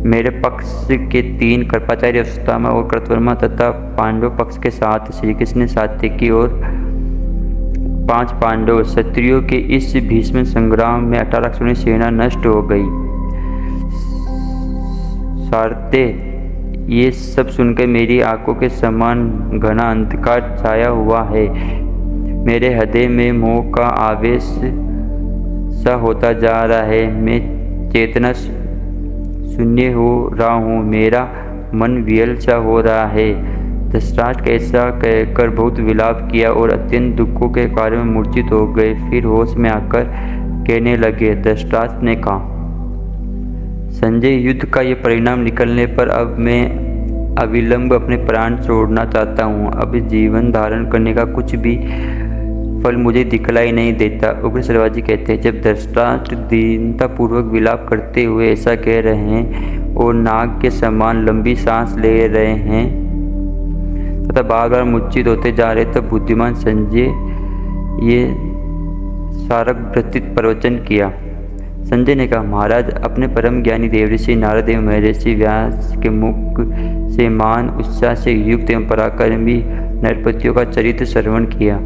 मेरे पक्ष के 3 कृपाचार्य अश्वत्थामा और कृतवर्मा तथा पांडव पक्ष के 7 श्री कृष्ण, सात्यकी और 5 पांडव। क्षत्रियों के इस भीष्म संग्राम में 18 अक्षौहिणी सेना नष्ट हो गई। सारते, ये सब सुनकर मेरी आंखों के समान घना अंधकार छाया हुआ है। मेरे हृदय में मोह का आवेश सा होता जा रहा है। मैं चेतना शून्य हो रहा हूँ, मेरा मन वियल सा हो रहा है। धृतराष्ट्र ऐसा कहकर बहुत विलाप किया और अत्यंत दुखों के कारण में मूर्छित हो गए। फिर होश में आकर कहने लगे। धृतराष्ट्र ने कहा, संजय, युद्ध का ये परिणाम निकलने पर अब मैं अविलंब अपने प्राण छोड़ना चाहता हूँ। अब जीवन धारण करने का कुछ भी फल मुझे दिखलाई नहीं देता। उग्र शरवाजी कहते हैं, जब धृतराष्ट्र दीनतापूर्वक विलाप करते हुए ऐसा कह रहे हैं और नाग के समान लंबी सांस ले रहे हैं तथा बार बार मूर्छित होते जा रहे, तब बुद्धिमान संजय ये सारक प्रत्युत प्रवचन किया। संजय ने कहा, महाराज, अपने परम ज्ञानी देवऋषि नारद एवं महर्षि व्यास के मुख से मान उत्साह से युक्त एवं पराक्रमी नरपतियों का चरित्र श्रवण किया।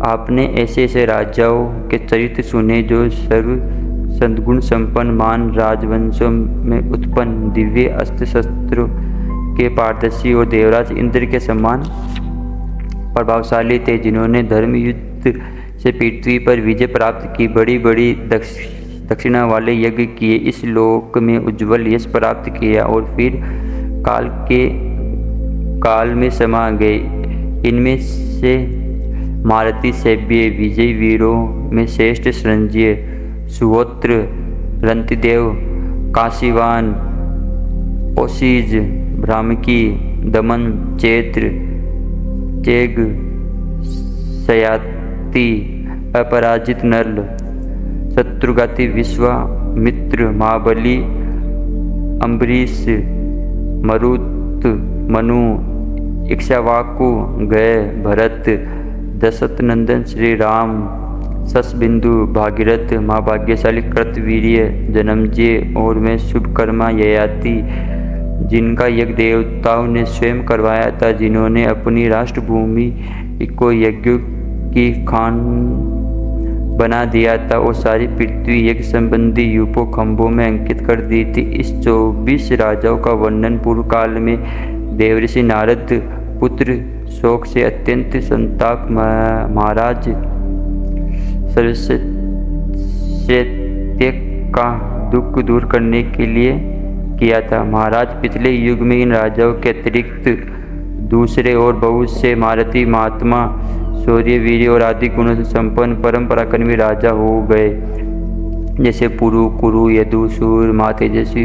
आपने ऐसे ऐसे राजाओं के चरित्र सुने जो सर्व सद्गुण संपन्न मान राजवंशों में उत्पन्न दिव्य अस्त्र शस्त्रों के पारदर्शी और देवराज इंद्र के समान प्रभावशाली थे, जिन्होंने धर्म युद्ध से पृथ्वी पर विजय प्राप्त की, बड़ी बड़ी दक्षिणा वाले यज्ञ किए, इस लोक में उज्जवल यश प्राप्त किया और फिर काल में समा गए। इनमें से मारुति सभ्य विजयी वीरों में श्रेष्ठ संजय, सुहोत्र, रंतिदेव, काशीवान, ओशीज, भ्रामकी, दमन, चैत्र, चेग, सयाति, अपराजित नल, शत्रुघाती विश्वामित्र, महाबली, अम्बरीश, मरुत, मनु, इक्ष्वाकु, गय, भरत, दशरथ नंदन श्री राम, शशबिंदु, भागीरथ, माँ भाग्यशाली, कृतवीर्य, जन्मजय और मैं शुभकर्मा ययाति, जिनका यज्ञ देवताओं ने स्वयं करवाया था, जिन्होंने अपनी राष्ट्रभूमि को यज्ञों की खान बना दिया था और सारी पृथ्वी यज्ञ संबंधी यूपों खंभों में अंकित कर दी थी। इस 24 राजाओं का वर्णन पूर्व काल में देवऋषि नारद पुत्र शोक से अत्यंत संताप महाराज सरस्वती का दुख दूर करने के लिए किया था। महाराज, पिछले युग में इन राजाओं के अतिरिक्त दूसरे और बहुत से मारुति, महात्मा, शौर्य, वीर्य और आदि गुणों से संपन्न परम पराक्रमी राजा हो गए, जैसे पुरु, कुरु, यदु, सूर, मा तेजस्वी,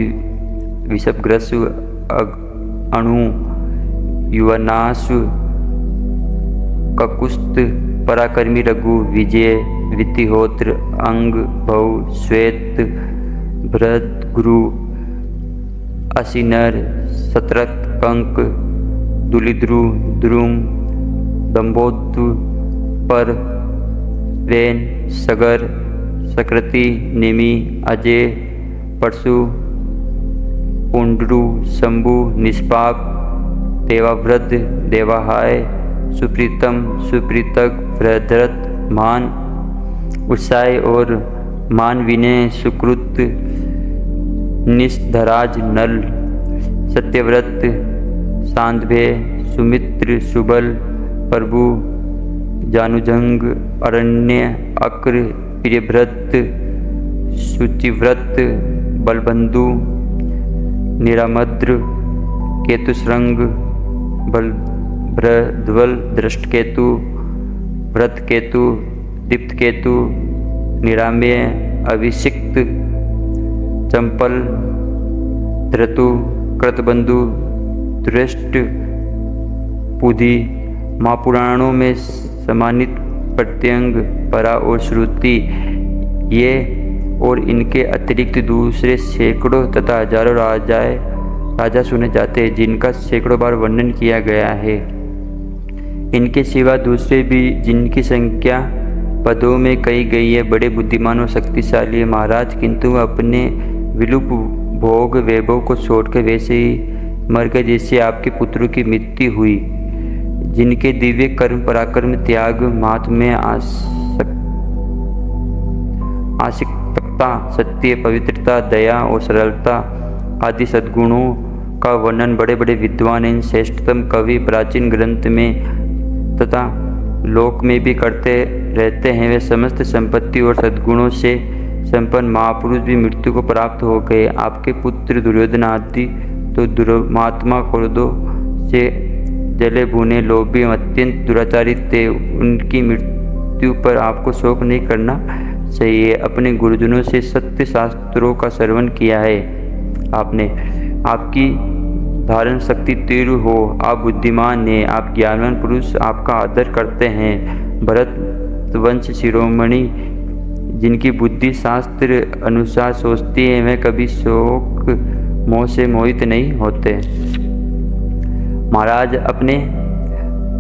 विषभग्रस्त, अणु, युवनाशु, ककुस्त, पराक्रमी रघु, विजय, वितिहोत्र, अंग, भव, श्वेत, भृगु, असिनर, शतरथ, कंक, दुलिद्रु, द्रुम, दंभोदु, पर, वेन, सगर, सकृति, निमि, अजय, परशु, पुंडरु, शंभु, निष्पाप, देवाव्रत, देवाहाय, सुप्रीतम, सुप्रीतक, भद्रत, मान, उत्साह और मान विनय, सुकृत, निष्धराज, नल, सत्यव्रत, शांतभय, सुमित्र, सुबल, प्रभु, जानुजंग, अरण्य, अक्र, प्रियव्रत, शुचिव्रत, बलबंधु, निरामद्र, केतुश्रृंग, बलभद्रध्वल, दृष्टकेतु, व्रतकेतु, दीप्तकेतु, निराम्य, अभिषिक्त, चंपल, धृतु, कृतबंधु, दृष्ट, पुधि, महापुराणों में सम्मानित प्रत्यंग, परा और श्रुति, ये और इनके अतिरिक्त दूसरे सैकड़ों तथा हजारों राजा सुने जाते हैं, जिनका सैकड़ों बार वर्णन किया गया है। इनके सिवा दूसरे भी, जिनकी संख्या पदों में कही गई है, बड़े बुद्धिमान और शक्तिशाली है महाराज, किंतु अपने विलुप भोग वैभव को छोड़कर वैसे ही मर गए जैसे आपके पुत्रों की मृत्यु हुई, जिनके दिव्य कर्म, पराक्रम, त्याग, महात्म्य, आस्तिकता, सत्य, पवित्रता, दया और सरलता आदि सद्गुणों का वर्णन बड़े बड़े विद्वान इन श्रेष्ठतम कवि प्राचीन ग्रंथ में तथा लोक में भी करते रहते हैं। वे समस्त संपत्ति और सद्गुणों से संपन्न महापुरुष भी मृत्यु को प्राप्त हो गए। आपके पुत्र दुर्योधन आदि तो दुर्मात्मा, क्रोधों से जले भुने, लोभी, अत्यंत दुराचारी थे। उनकी मृत्यु पर आपको शोक नहीं करना चाहिए। अपने गुरुजनों से सत्य शास्त्रों का श्रवण किया है आपने। आपकी धारण शक्ति तीव्र हो, आप बुद्धिमान हैं, आप ज्ञानवान पुरुष, आपका आदर करते हैं। भरत वंश शिरोमणि, जिनकी बुद्धि शास्त्र अनुसार सोचती है, वे कभी शोक मोह से मोहित नहीं होते। महाराज, अपने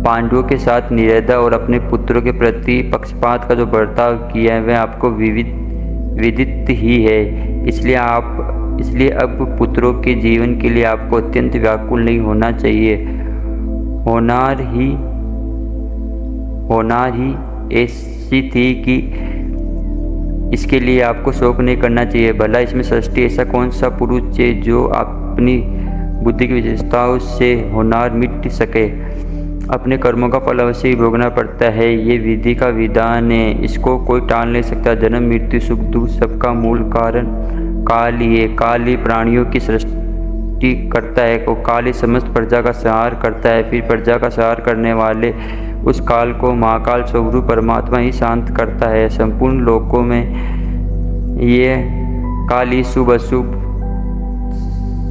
पांडवों के साथ निर्दयता और अपने पुत्रों के प्रति पक्षपात का जो बर्ताव किया है, वह आपको विदित ही है। इसलिए अब पुत्रों के जीवन के लिए आपको अत्यंत व्याकुल नहीं होना चाहिए। होनार ही ऐसी थी कि इसके लिए आपको शोक नहीं करना चाहिए। भला इसमें सृष्टि ऐसा कौन सा पुरुष है जो अपनी बुद्धि की विशेषताओं से होनार मिट सके। अपने कर्मों का फल अवश्य ही भोगना पड़ता है, ये विधि का विधान है, इसको कोई टाल नहीं सकता। जन्म मृत्यु सुख दुख सबका मूल कारण काल ही है। काल ही प्राणियों की सृष्टि करता है और काल ही समस्त प्रजा का संहार करता है। फिर प्रजा का संहार करने वाले उस काल को महाकाल स्वरूप परमात्मा ही शांत करता है। संपूर्ण लोकों में ये काल ही शुभ अशुभ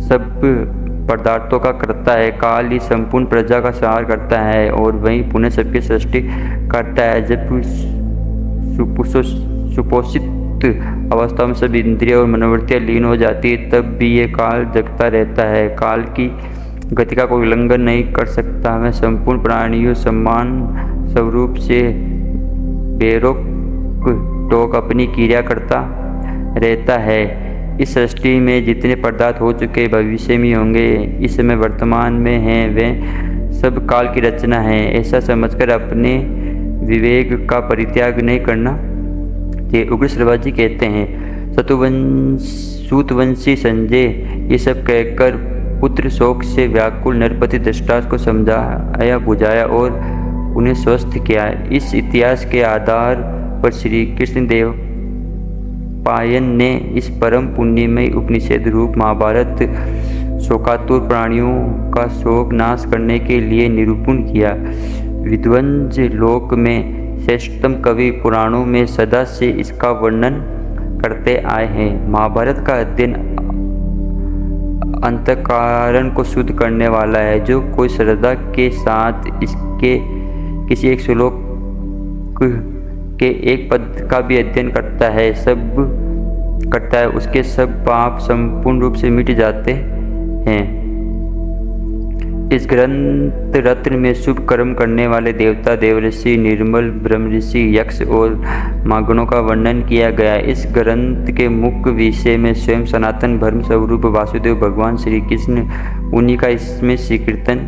सब पदार्थों का करता है। काल ही संपूर्ण प्रजा का संहार करता है और वही पुनः सबकी सृष्टि करता है। जब सुपोषित अवस्था में सब इंद्रिय और मनोवृत्तियाँ लीन हो जाती है तब भी ये काल जगता रहता है। काल की गति का कोई उल्लंघन नहीं कर सकता। मैं संपूर्ण प्राणियों समान स्वरूप से बेरोक टोक अपनी क्रिया करता रहता है। इस सृष्टि में जितने पदार्थ हो चुके भविष्य में होंगे, इस समय वर्तमान में हैं, वे सब काल की रचना है। ऐसा समझकर अपने विवेक का परित्याग नहीं करना चाहिए। उग्र श्रवाजी कहते हैं, सूतवंशी संजय ये सब कहकर पुत्र शोक से व्याकुल नरपति धृतराष्ट्र को समझाया बुझाया और उन्हें स्वस्थ किया। इस इतिहास के आधार पर श्री कृष्ण देव पायन ने इस परम पुण्यमय उपनिषद रूप महाभारत शोकातुर प्राणियों का शोक नाश करने के लिए निरूपण किया। विध्वंस लोक में श्रेष्ठतम कवि पुराणों में सदा से इसका वर्णन करते आए हैं। महाभारत का अध्ययन अंतःकरण को शुद्ध करने वाला है। जो कोई श्रद्धा के साथ इसके किसी एक श्लोक के एक पद का भी अध्ययन करता है उसके सब पाप संपूर्ण रूप से मिट जाते हैं। इस ग्रंथ रत्न में शुभ कर्म करने वाले देवता, देवऋषि, निर्मल ब्रह्म ऋषि, यक्ष और मागणों का वर्णन किया गया। इस ग्रंथ के मुख्य विषय में स्वयं सनातन धर्म स्वरूप वासुदेव भगवान श्री कृष्ण, उन्हीं का इसमें स्वीकृतन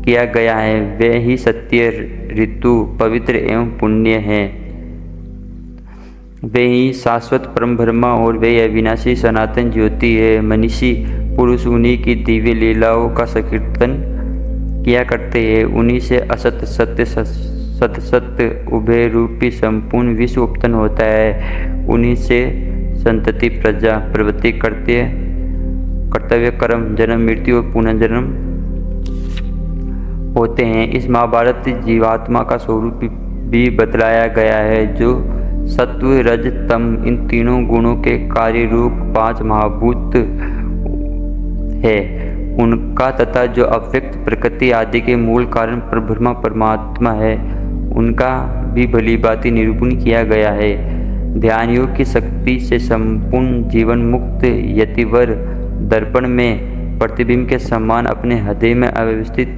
किया गया है। वे ही सत्य, ऋतु, पवित्र एवं पुण्य है। वे ही शाश्वत परम ब्रह्मा और वे अविनाशी सनातन ज्योति है। मनीषी पुरुष उन्हीं की दिव्य लीलाओं का संकीर्तन किया करते हैं। उन्हीं से असत सत्य सत सत्य उभय रूपी संपूर्ण विश्व उत्पन्न होता है। उन्हीं से संतति, प्रजा, प्रवृत्ति, कर्तव्य, कर्म, जन्म, मृत्यु और पुनर्जन्म होते हैं। इस महाभारत जीवात्मा का स्वरूप भी बतलाया गया है, जो सत्व, रज, तम इन तीनों गुणों के कार्य रूप 5 महाभूत है उनका, तथा जो अव्यक्त प्रकृति आदि के मूल कारण परब्रह्म परमात्मा है उनका भी भली भांति निरूपण किया गया है। ध्यान योग की शक्ति से संपूर्ण जीवन मुक्त यतिवर दर्पण में प्रतिबिंब के समान अपने हृदय में अव्यवस्थित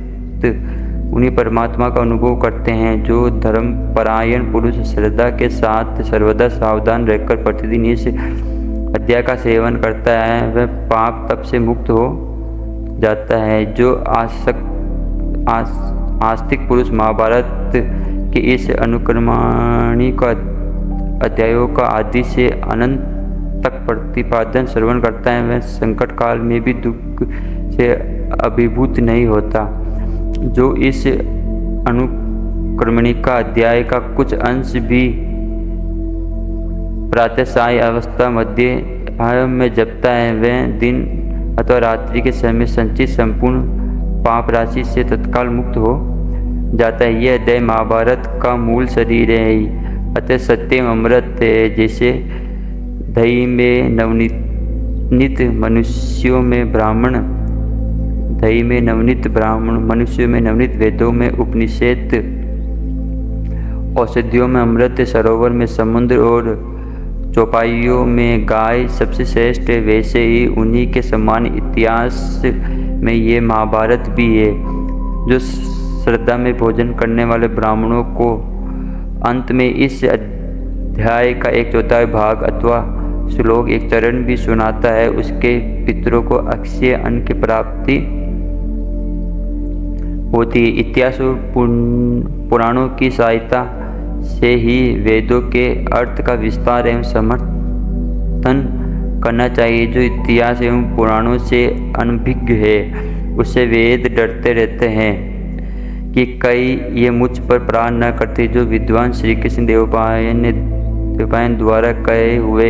उन्हीं परमात्मा का अनुभव करते हैं। जो धर्म परायण पुरुष श्रद्धा के साथ सर्वदा सावधान रहकर प्रतिदिन इस अध्याय का सेवन करता है, वह पाप तप से मुक्त हो जाता है। जो आस्तिक पुरुष महाभारत के इस अनुक्रमणिक अध्यायों का आदि से अनंत तक प्रतिपादन श्रवण करता है, वह संकट काल में भी दुख से अभिभूत नहीं होता। जो इस अनुक्रमणिका अध्याय का कुछ अंश भी प्रातः साय अवस्था मध्य में जपता है, वह दिन अथवा रात्रि के समय संचित संपूर्ण पाप राशि से तत्काल मुक्त हो जाता है। यह अध्याय महाभारत का मूल शरीर है, अतः सत्यम अमृत है। जैसे दही में नवनीत मनुष्यों में ब्राह्मण, दही में नवनीत ब्राह्मण, मनुष्यों में नवनीत वेदों में उपनिषद, औषधियों में अमृत, सरोवर में समुद्र और चौपाइयों में गाय सबसे श्रेष्ठ है, वैसे ही उन्हीं के समान इतिहास में ये महाभारत भी है। जो श्रद्धा में भोजन करने वाले ब्राह्मणों को अंत में इस अध्याय का 1/4 भाग अथवा श्लोक एक चरण भी सुनाता है। उसके पितरों को अक्षय अन्न की प्राप्ति होती है। इतिहास और पुराणों की सहायता से ही वेदों के अर्थ का विस्तार एवं समर्थन करना चाहिए। जो इतिहास एवं पुराणों से अनभिज्ञ है उससे वेद डरते रहते हैं कि कहीं ये मुझ पर प्रहार न करते। जो विद्वान श्री कृष्ण देवपायन द्वारा कहे हुए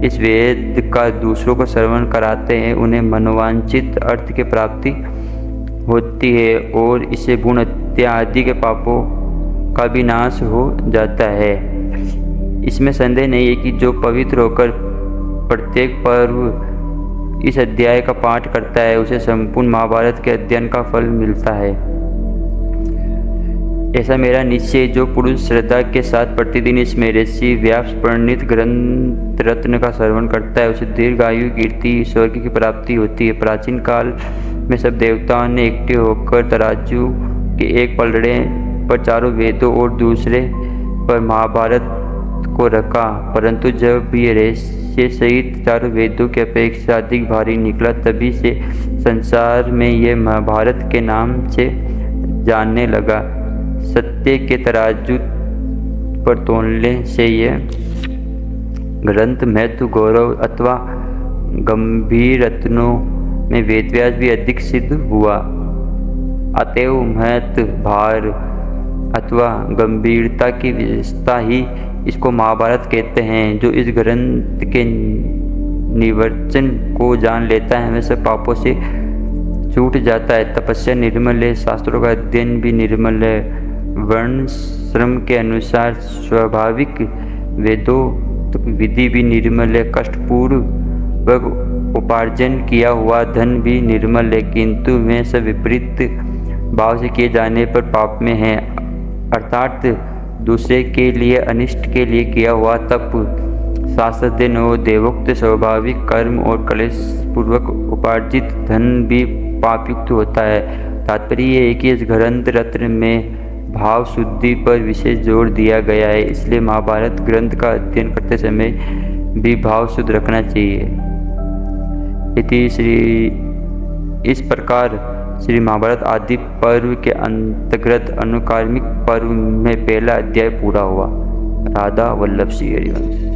इस वेद का दूसरों को श्रवण कराते हैं उन्हें मनोवांछित अर्थ की प्राप्ति होती है और इससे गुण हत्या आदि के पापों का भी नाश हो जाता है। इसमें संदेह नहीं है कि जो पवित्र होकर प्रत्येक पर्व इस अध्याय का पाठ करता है उसे संपूर्ण महाभारत के अध्ययन का फल मिलता है। ऐसा मेरा निश्चय। जो पुरुष श्रद्धा के साथ प्रतिदिन इस महर्षि व्यास प्रणीत ग्रंथ रत्न का श्रवण करता है उसे दीर्घायु कीर्ति स्वर्ग की प्राप्ति होती है। प्राचीन काल में सब देवताओं ने इकट्ठे होकर तराजू के एक पलड़े पर चारों वेदों और दूसरे पर महाभारत को रखा, परंतु जब ये रहस्य सहित चारों वेदों की अपेक्षा अधिक भारी निकला तभी से संसार में यह महाभारत के नाम से जानने लगा। सत्य के तराजू पर तोलने से यह ग्रंथ महत्व गौरव अथवा गंभीर रत्नों में वेदव्यास भी अधिक सिद्ध हुआ। अतएव महत्व भार अथवा गंभीरता की विशेषता ही इसको महाभारत कहते हैं। जो इस ग्रंथ के निवर्चन को जान लेता है हमेशा पापों से छूट जाता है। तपस्या निर्मल है, शास्त्रों का अध्ययन भी निर्मल है। वर्ण श्रम के अनुसार स्वाभाविक वेदों विधि भी निर्मल है। कष्टपूर्वक उपार्जन किया हुआ धन भी निर्मल है, किंतु वे सब विपरीत भाव से किए जाने पर पाप में हैं, अर्थात दूसरे के लिए अनिष्ट के लिए किया हुआ तप, शास्त्राध्ययन और देवोक्त स्वाभाविक कर्म और कलेश पूर्वक उपार्जित धन भी पापयुक्त होता है। तात्पर्य ये है कि इस ग्रंथ रत्न में भाव शुद्धि पर विशेष जोर दिया गया है, इसलिए महाभारत ग्रंथ का अध्ययन करते समय भी भाव शुद्ध रखना चाहिए। इस प्रकार श्री महाभारत आदि पर्व के अंतर्गत अनुकार्मिक पर्व में पहला अध्याय पूरा हुआ। राधा वल्लभ श्री हरिवंश।